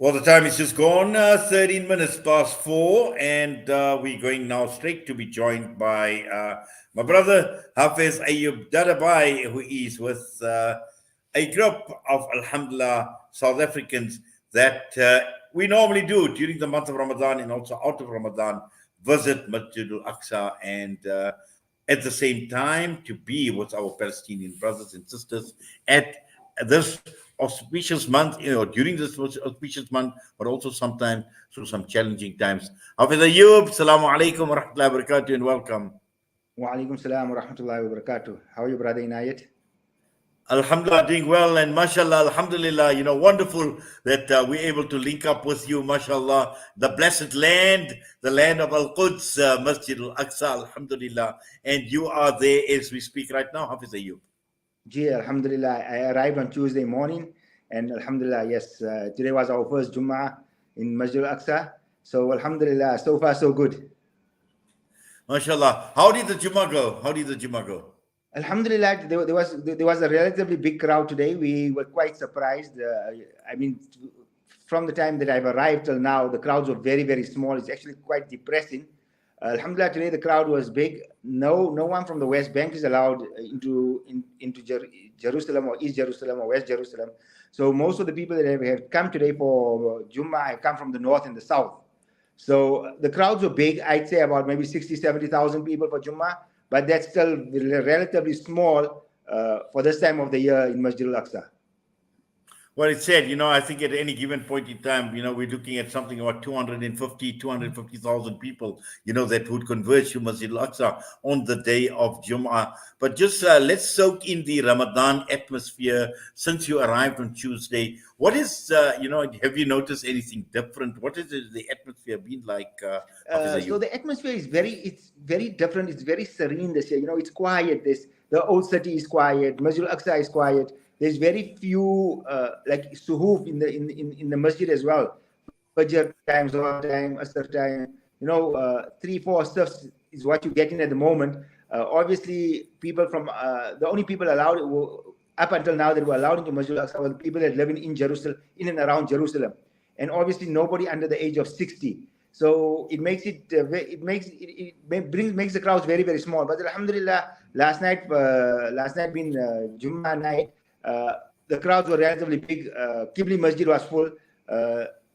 Well, the time is just gone, 13 minutes past 4, and we're going now straight to be joined by my brother, Hafiz Ayoob Dadabhay, who is with a group of, Alhamdulillah, South Africans that we normally do during the month of Ramadan and also out of Ramadan, visit Masjid Al-Aqsa and at the same time to be with our Palestinian brothers and sisters at this auspicious month, during this auspicious month, but also sometimes through some challenging times. Hafiz Ayoob, Assalamu alaikum wa rahmatullahi wa barakatuh, and welcome. Wa alaikum salam wa rahmatullahi wa barakatuh. How are you, brother Inayat? Alhamdulillah, doing well, and mashallah, alhamdulillah, wonderful that we're able to link up with you, mashallah, the blessed land, the land of Al-Quds, Masjid Al-Aqsa, alhamdulillah, and you are there as we speak right now, Hafiz Ayoob. Ji, alhamdulillah, I arrived on Tuesday morning, and alhamdulillah, yes, today was our first Jummah in Masjid Al-Aqsa, so alhamdulillah, so far so good. Mashallah, how did the Jummah go? Alhamdulillah, there was a relatively big crowd today. We were quite surprised. From the time that I've arrived till now, the crowds were very, very small. It's actually quite depressing. Alhamdulillah, today the crowd was big. No one from the West Bank is allowed into Jerusalem or East Jerusalem or West Jerusalem. So most of the people that have come today for Jummah have come from the north and the south. So the crowds were big. I'd say about maybe 60, 70,000 people for Jummah. But that's still relatively small for this time of the year in Masjid Al-Aqsa. Well, it's said, I think at any given point in time, we're looking at something about 250,000 people, that would converge to Masjid Al-Aqsa on the day of Jum'ah. But just let's soak in the Ramadan atmosphere since you arrived on Tuesday. What is, have you noticed anything different? What is the atmosphere been like? So the atmosphere is very different. It's very serene this year. It's quiet. The old city is quiet. Masjid Al-Aqsa is quiet. There's very few like suhuf in the masjid as well. Fajr time, Zohar time, Asr time. 3-4 stuffs is what you get in at the moment. Obviously, people from the only people allowed up until now that were allowed into Masjid Al-Aqsa were the people that live in Jerusalem, in and around Jerusalem, and obviously nobody under the age of 60. So it makes makes the crowds very, very small. But alhamdulillah, last night being Jummah night. The crowds were relatively big. Qibli Masjid was full.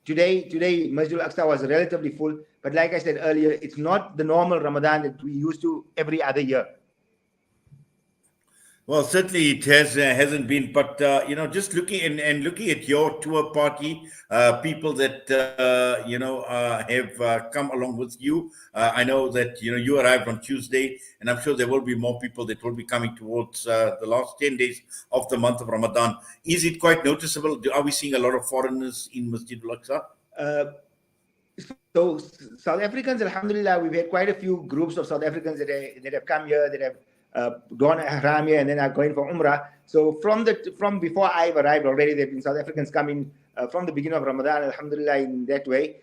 Today Masjid Al-Aqsa was relatively full. But like I said earlier, it's not the normal Ramadan that we used to every other year. Well, certainly it hasn't been, but just looking at your tour party, people that have come along with you. I know that you arrived on Tuesday, and I'm sure there will be more people that will be coming towards the last 10 days of the month of Ramadan. Is it quite noticeable? Are we seeing a lot of foreigners in Masjid Al-Aqsa? So South Africans, alhamdulillah, we've had quite a few groups of South Africans that have come here, that have gone Ihram here and then are going for Umrah. So from before I've arrived already, there have been South Africans coming from the beginning of Ramadan, alhamdulillah, in that way.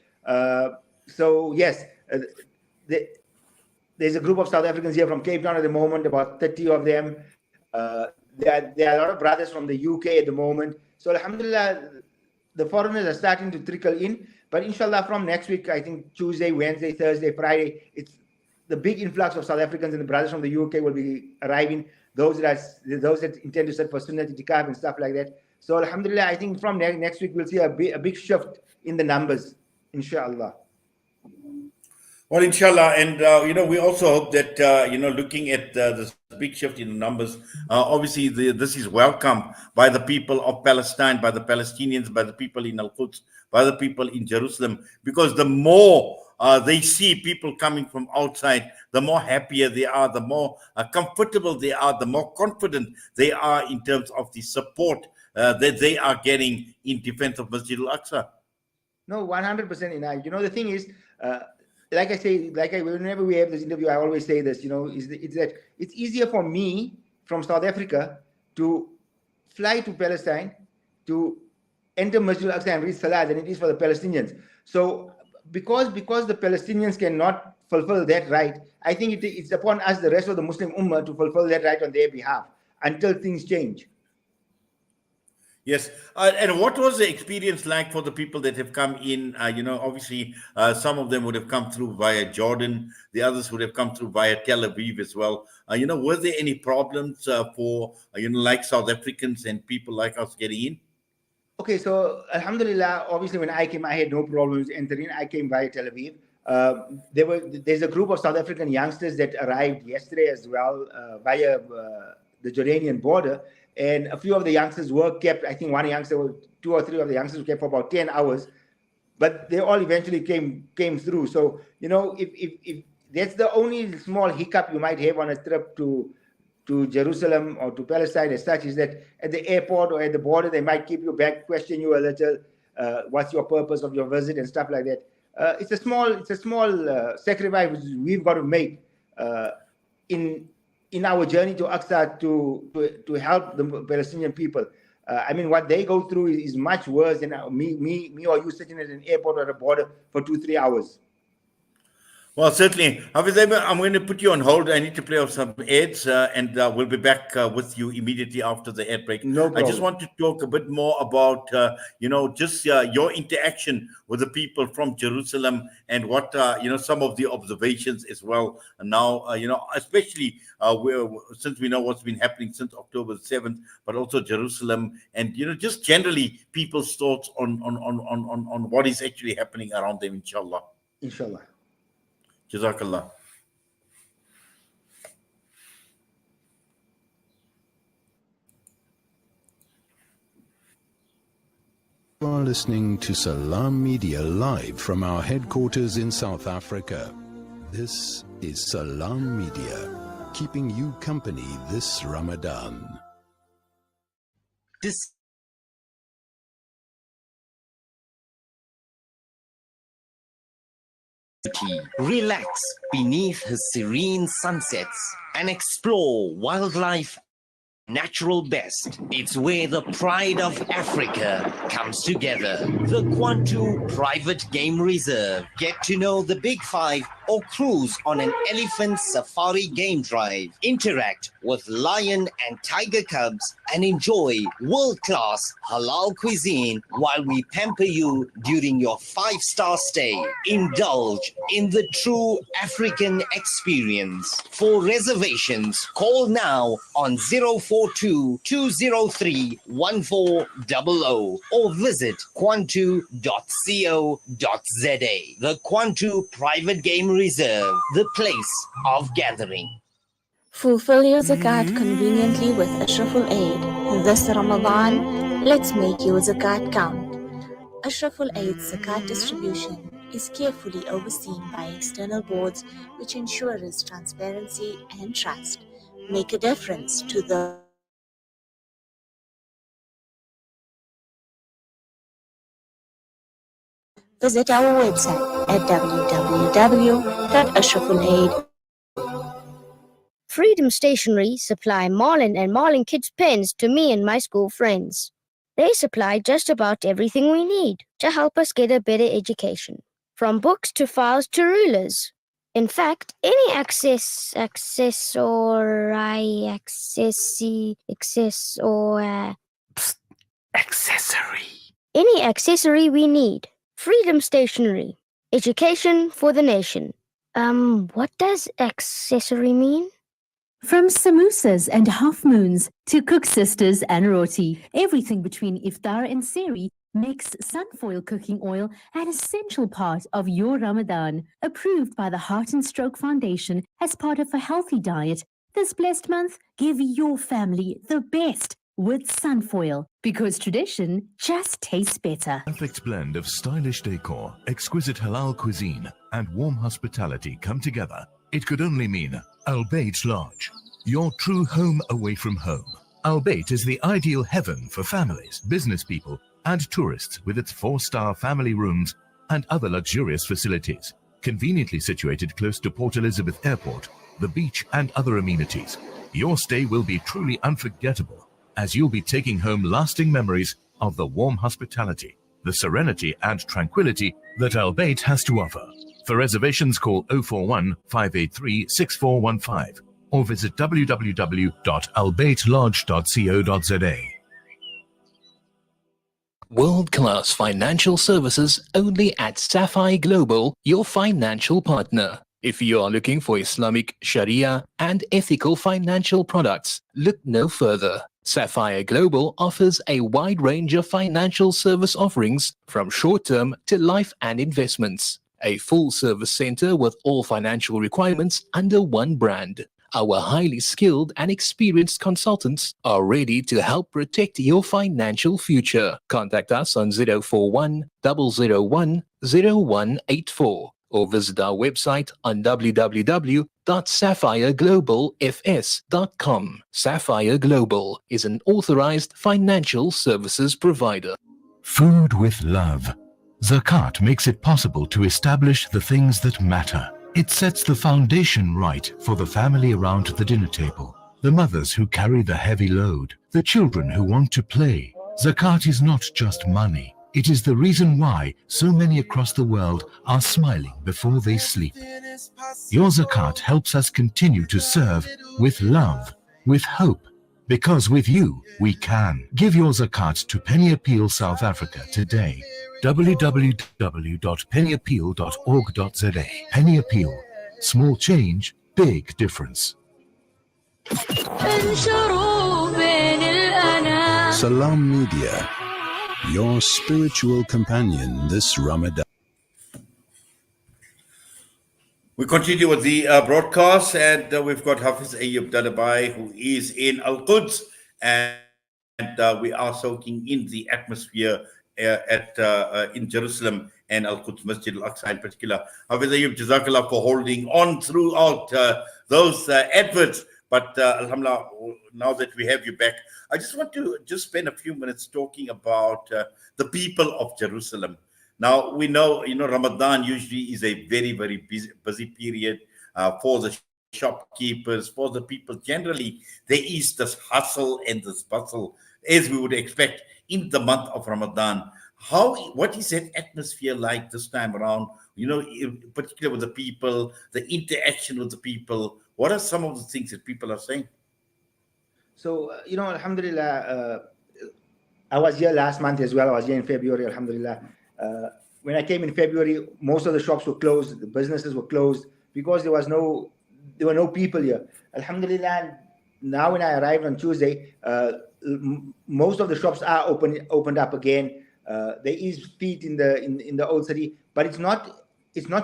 So yes, there's a group of South Africans here from Cape Town at the moment, about 30 of them. There are a lot of brothers from the UK at the moment. So alhamdulillah, the foreigners are starting to trickle in. But inshallah, from next week, I think Tuesday, Wednesday, Thursday, Friday, it's the big influx of South Africans and the brothers from the UK will be arriving. Those that intend to set for Sunnah Itikaf and stuff like that. So alhamdulillah, I think from next week we'll see a big shift in the numbers, inshallah. Well, inshallah, and we also hope that looking at this big shift in the numbers, obviously this is welcome by the people of Palestine, by the Palestinians, by the people in Al-Quds, by the people in Jerusalem, because the more they see people coming from outside, the more happier they are, the more comfortable they are, the more confident they are in terms of the support that they are getting in defense of Masjid Al-Aqsa. No, 100% Inayat. The thing is, like I say, whenever we have this interview, I always say this, is that it's easier for me from South Africa to fly to Palestine to enter Masjid Al-Aqsa and read Salah than it is for the Palestinians. So because the Palestinians cannot fulfill that right, I think it's upon us, the rest of the Muslim Ummah, to fulfill that right on their behalf until things change. Yes. And what was the experience like for the people that have come in? Obviously, some of them would have come through via Jordan. The others would have come through via Tel Aviv as well. Were there any problems for, like South Africans and people like us getting in? Okay, so Alhamdulillah, obviously when I came, I had no problems entering. I came via Tel Aviv. There's a group of South African youngsters that arrived yesterday as well via the Jordanian border, and a few of the youngsters were kept. I think one youngster, two or three of the youngsters were kept for about 10 hours, but they all eventually came through. So if that's the only small hiccup you might have on a trip to Jerusalem or to Palestine as such, is that at the airport or at the border, they might keep you back, question you a little, what's your purpose of your visit and stuff like that. It's a small sacrifice we've got to make in our journey to Aqsa to help the Palestinian people. I mean, what they go through is much worse than me or you sitting at an airport or at a border for 2-3 hours. Well, certainly. Hafiz, I'm going to put you on hold. I need to play off some ads, and we'll be back with you immediately after the ad break. No problem. I just want to talk a bit more about, just your interaction with the people from Jerusalem and what, some of the observations as well. And now, especially since we know what's been happening since October 7th, but also Jerusalem, and, just generally people's thoughts on what is actually happening around them, inshallah. Inshallah. Jazakallah. You are listening to Salam Media live from our headquarters in South Africa. This is Salam Media, keeping you company this Ramadan. Relax beneath his serene sunsets and explore wildlife natural best. It's where the pride of Africa comes together. The Kwantu Private Game Reserve. Get to know the Big Five or cruise on an elephant safari game drive. Interact with lion and tiger cubs and enjoy world-class halal cuisine while we pamper you during your 5-star stay. Indulge in the true African experience. For reservations, call now on 042-203-1400 or visit kwantu.co.za. The Kwantu Private Game Reserve, the place of gathering. Fulfill your zakat conveniently with Ashraful Aid. This Ramadan, let's make your zakat count. Ashraful Aid's zakat distribution is carefully overseen by external boards which ensures transparency and trust. Make a difference to the Visit our website at www.ashrafulaid.com. Freedom Stationery supply Marlin and Marlin Kids pens to me and my school friends. They supply just about everything we need to help us get a better education, from books to files to rulers. In fact, any any accessory we need. Freedom Stationery. Education for the nation. What does accessory mean? From samosas and half moons to cook sisters and roti, everything between iftar and sehri makes sunfoil cooking oil an essential part of your Ramadan. Approved by the Heart and Stroke Foundation as part of a healthy diet, this blessed month, give your family the best with sunfoil, because tradition just tastes better. Perfect blend of stylish decor, exquisite halal cuisine, and warm hospitality come together. It could only mean Al-Bayt Lodge, your true home away from home. Al-Bayt is the ideal heaven for families, business people, and tourists, with its 4-star family rooms and other luxurious facilities. Conveniently situated close to Port Elizabeth Airport, the beach, and other amenities, your stay will be truly unforgettable, as you'll be taking home lasting memories of the warm hospitality, the serenity and tranquility that Al-Bayt has to offer. For reservations, call 041 583 6415 or visit www.albaytlodge.co.za. World-class financial services only at Sapphire Global, your financial partner. If you are looking for Islamic, Sharia and ethical financial products, look no further. Sapphire Global offers a wide range of financial service offerings from short-term to life and investments. A full-service center with all financial requirements under one brand. Our highly skilled and experienced consultants are ready to help protect your financial future. Contact us on 041 001 0184 or visit our website on www.sapphireglobalfs.com. Sapphire Global is an authorized financial services provider. Food with love. Zakat makes it possible to establish the things that matter. It sets the foundation right for the family around the dinner table, the mothers who carry the heavy load, the children who want to play. Zakat is not just money. It is the reason why so many across the world are smiling before they sleep. Your zakat helps us continue to serve with love, with hope, because with you, we can. Give your zakat to Penny Appeal South Africa today. www.pennyappeal.org.za. Penny Appeal. Small change, big difference. Salam Media, your spiritual companion this Ramadan. We continue with the broadcast, and we've got Hafiz Ayoob Dadabhay, who is in Al-Quds, and we are soaking in the atmosphere in Jerusalem and Al-Quds Masjid Al-Aqsa in particular. Hafiz Ayoob, Jazakallah for holding on throughout those adverts. But Alhamdulillah, now that we have you back, I just want to spend a few minutes talking about the people of Jerusalem. Now, we know, Ramadan usually is a very, very busy period for the shopkeepers, for the people. Generally, there is this hustle and this bustle, as we would expect in the month of Ramadan. What is that atmosphere like this time around? In particular with the people, the interaction with the people. What are some of the things that people are saying? So, Alhamdulillah, I was here last month as well. I was here in February, Alhamdulillah. When I came in February, most of the shops were closed, the businesses were closed because there were no people here. Alhamdulillah, now when I arrived on Tuesday, most of the shops are opened up again. There is feet in the old city, but it's not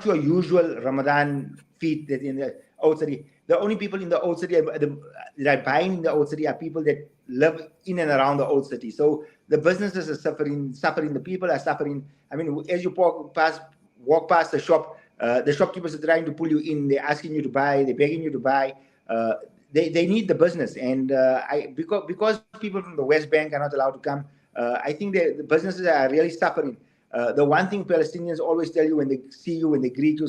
your usual Ramadan feet that in the old city. The only people in the old city that are buying in the old city are people that live in and around the old city. So the businesses are suffering. The people are suffering. I mean, as you walk past the shop, the shopkeepers are trying to pull you in. They're asking you to buy. They're begging you to buy. They need the business, and because people from the West Bank are not allowed to come, I think the businesses are really suffering. The one thing Palestinians always tell you when they see you, when they greet you,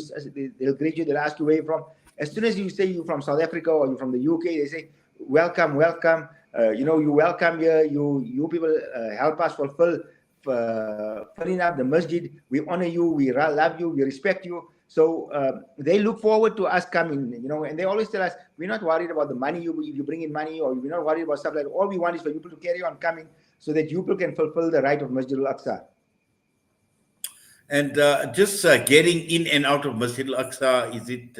they'll greet you. They'll ask you where you're from. As soon as you say you're from South Africa or you're from the UK, they say, welcome, welcome. You welcome here. You people help us filling up the masjid. We honor you. We love you. We respect you. So they look forward to us coming, and they always tell us, we're not worried about the money you bring in money, or we're not worried about stuff like that. All we want is for you people to carry on coming so that you people can fulfill the right of Masjid Al-Aqsa. And just getting in and out of Masjid Al-Aqsa, is it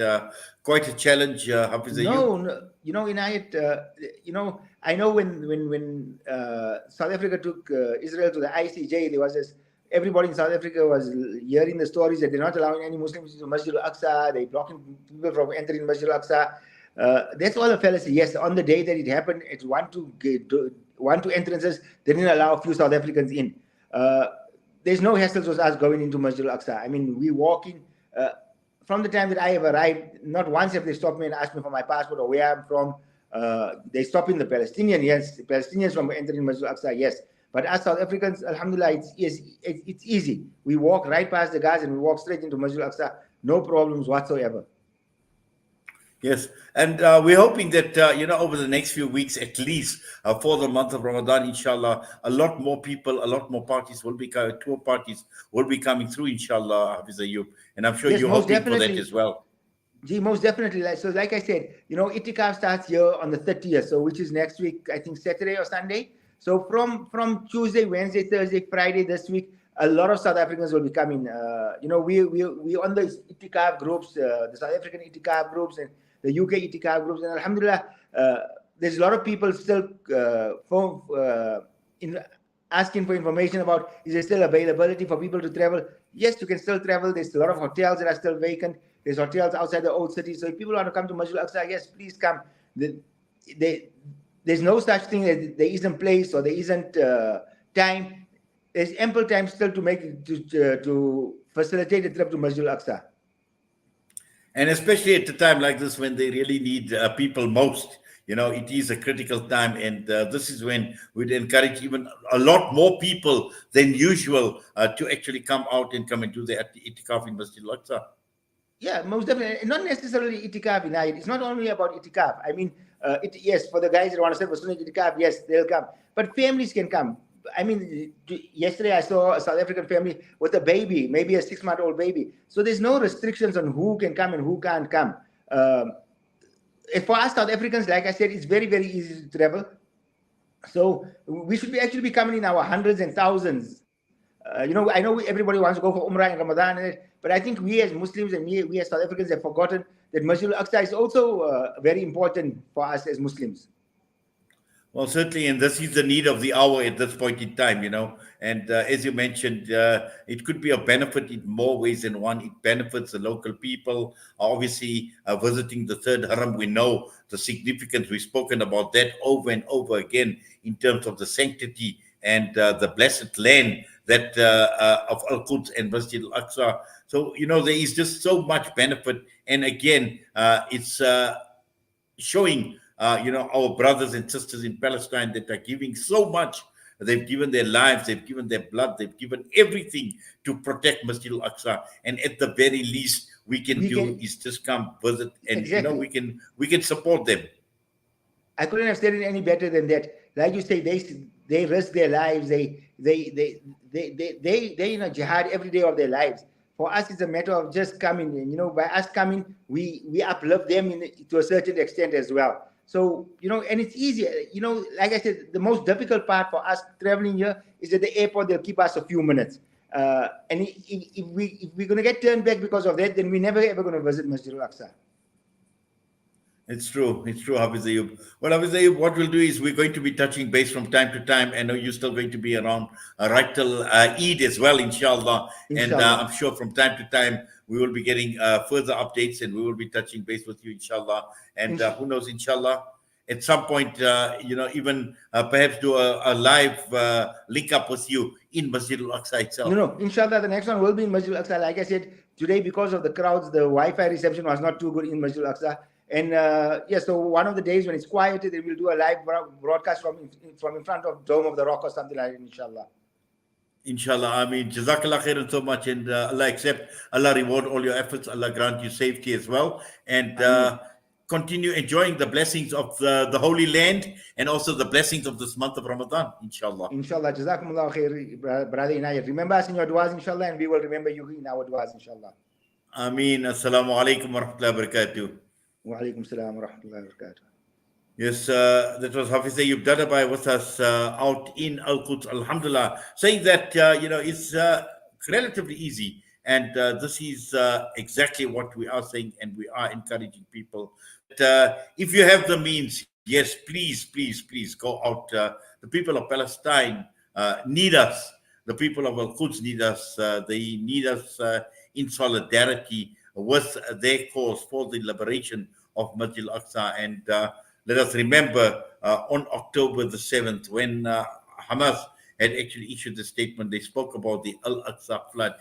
quite a challenge, Hafiz Ayoob? No, Inayat, I know when South Africa took Israel to the ICJ, there was this, everybody in South Africa was hearing the stories that they're not allowing any Muslims to Masjid Al-Aqsa, they're blocking people from entering Masjid Al-Aqsa. That's all a fallacy. Yes, on the day that it happened, it's one, two entrances, they didn't allow a few South Africans in. There's no hassles with us going into Masjid Al-Aqsa. I mean, we walk in. From the time that I have arrived, not once have they stopped me and asked me for my passport or where I'm from. They stop in the Palestinian, yes. The Palestinians from entering Masjid Al-Aqsa, yes. But as South Africans, alhamdulillah, it's easy. We walk right past the Gaza and we walk straight into Masjid Al-Aqsa. No problems whatsoever. Yes, and we're hoping that, over the next few weeks, at least for the month of Ramadan, inshallah, a lot more people, a lot more parties will be coming, tour parties will be coming through, inshallah, Hafiz Ayoob. And I'm sure you're hoping for that as well. Gee, most definitely. So like I said, Itikaf starts here on the 30th, so which is next week, I think Saturday or Sunday. So from Tuesday, Wednesday, Thursday, Friday this week, a lot of South Africans will be coming. We on the itikaf groups, the South African itikaf groups and the UK itikaf groups, and alhamdulillah, there's a lot of people still asking for information about, is there still availability for people to travel? Yes, you can still travel. There's a lot of hotels that are still vacant. There's hotels outside the old city. So if people want to come to Masjid Al-Aqsa, yes, please come. There's no such thing as there isn't place or there isn't time. There's ample time still to make to facilitate a trip to Masjid Al-Aqsa. And especially at a time like this when they really need people most. It is a critical time, and this is when we'd encourage even a lot more people than usual to actually come out and come and do the itikaf in Masjid Al-Aqsa. Yeah, most definitely. Not necessarily itikaf in Eid. It's not only about itikaf. I mean, yes, for the guys that want to say for Sunni itikaf, yes, they'll come. But families can come. I mean, yesterday I saw a South African family with a baby, maybe a 6-month-old baby. So there's no restrictions on who can come and who can't come. For us South Africans, like I said, it's very, very easy to travel. So we should actually be coming in our hundreds and thousands. I know everybody wants to go for Umrah in Ramadan, but I think we as Muslims and we as South Africans have forgotten that Masjid Al-Aqsa is also very important for us as Muslims. Well, certainly, and this is the need of the hour at this point in time, And as you mentioned, it could be a benefit in more ways than one. It benefits the local people. Obviously, visiting the third haram, we know the significance. We've spoken about that over and over again in terms of the sanctity and the blessed land that of Al-Quds and Masjid Al-Aqsa. So, there is just so much benefit. And again, it's showing our brothers and sisters in Palestine that are giving so much. They've given their lives, they've given their blood, they've given everything to protect Masjid Al-Aqsa. And at the very least we can is just come visit, and exactly. we can support them. I couldn't have said it any better than that. Like you say, they risk their lives. They jihad every day of their lives. For us, it's a matter of just coming. And by us coming, we uplift them to a certain extent as well. So, and it's easier. Like I said, the most difficult part for us traveling here is at the airport. They'll keep us a few minutes. And if we're going to get turned back because of that, then we're never ever going to visit Masjid Al-Aqsa. It's true, Hafiz Ayoob. Well, Hafiz Ayoob, what we'll do is we're going to be touching base from time to time. I know you're still going to be around right till Eid as well, inshallah. And I'm sure from time to time we will be getting further updates, and we will be touching base with you, inshallah. And who knows, inshallah, at some point, even perhaps do a live link up with you in Masjid Al-Aqsa itself. No, inshallah, the next one will be in Masjid Al-Aqsa. Like I said, today, because of the crowds, the Wi-Fi reception was not too good in Masjid Al-Aqsa. And so one of the days when it's quiet, they will do a live broadcast from in front of Dome of the Rock or something like that, inshallah. Inshallah. I mean, Jazakallah khairan so much, and Allah accept, Allah reward all your efforts, Allah grant you safety as well, and continue enjoying the blessings of the Holy Land and also the blessings of this month of Ramadan, inshallah. Inshallah. Jazakumullah khair, brother Inayat. Remember us in your du'as, inshallah, and we will remember you in our du'as, inshallah. Ameen. Assalamu alaikum wa rahmatullahi wa barakatuh. Wa alaikum salam wa rahmatullahi wa barakatuh. Yes, that was Hafiz Ayoob Dadabhay with us out in Al-Quds, alhamdulillah, saying that, it's relatively easy. And this is exactly what we are saying, and we are encouraging people. If you have the means, yes, please go out. The people of Palestine need us. The people of Al-Quds need us. They need us in solidarity with their cause for the liberation of Masjid Al-Aqsa. And let us remember on October the 7th, when Hamas had actually issued the statement, they spoke about the Al-Aqsa flood.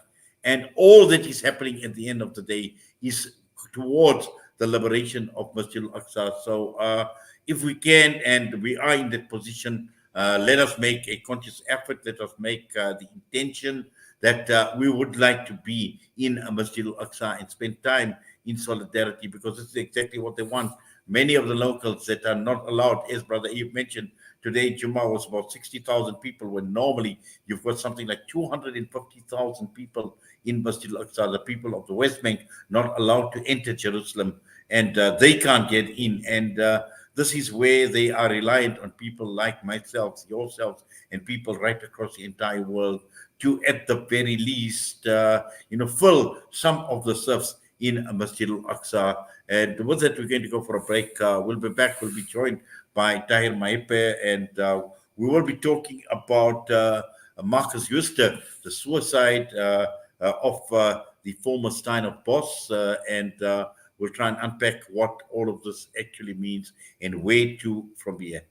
And all that is happening at the end of the day is towards the liberation of Masjid Al-Aqsa. So if we can, and we are in that position, let us make a conscious effort. Let us make the intention that we would like to be in Masjid Al-Aqsa and spend time in solidarity, because this is exactly what they want. Many of the locals that are not allowed, as Brother Ayoob mentioned, today Jummah was about 60,000 people, when normally you've got something like 250,000 people in Masjid Al-Aqsa. The people of the West Bank not allowed to enter Jerusalem, and they can't get in. And the this is where they are reliant on people like myself, yourselves, and people right across the entire world to, at the very least, fill some of the serfs in Masjid Al-Aqsa. And with that, we're going to go for a break. We'll be back. We'll be joined by Tahir Maepe, and we will be talking about Marcus Juster, the suicide of the former Steiner boss, and we'll try and unpack what all of this actually means and where to from here.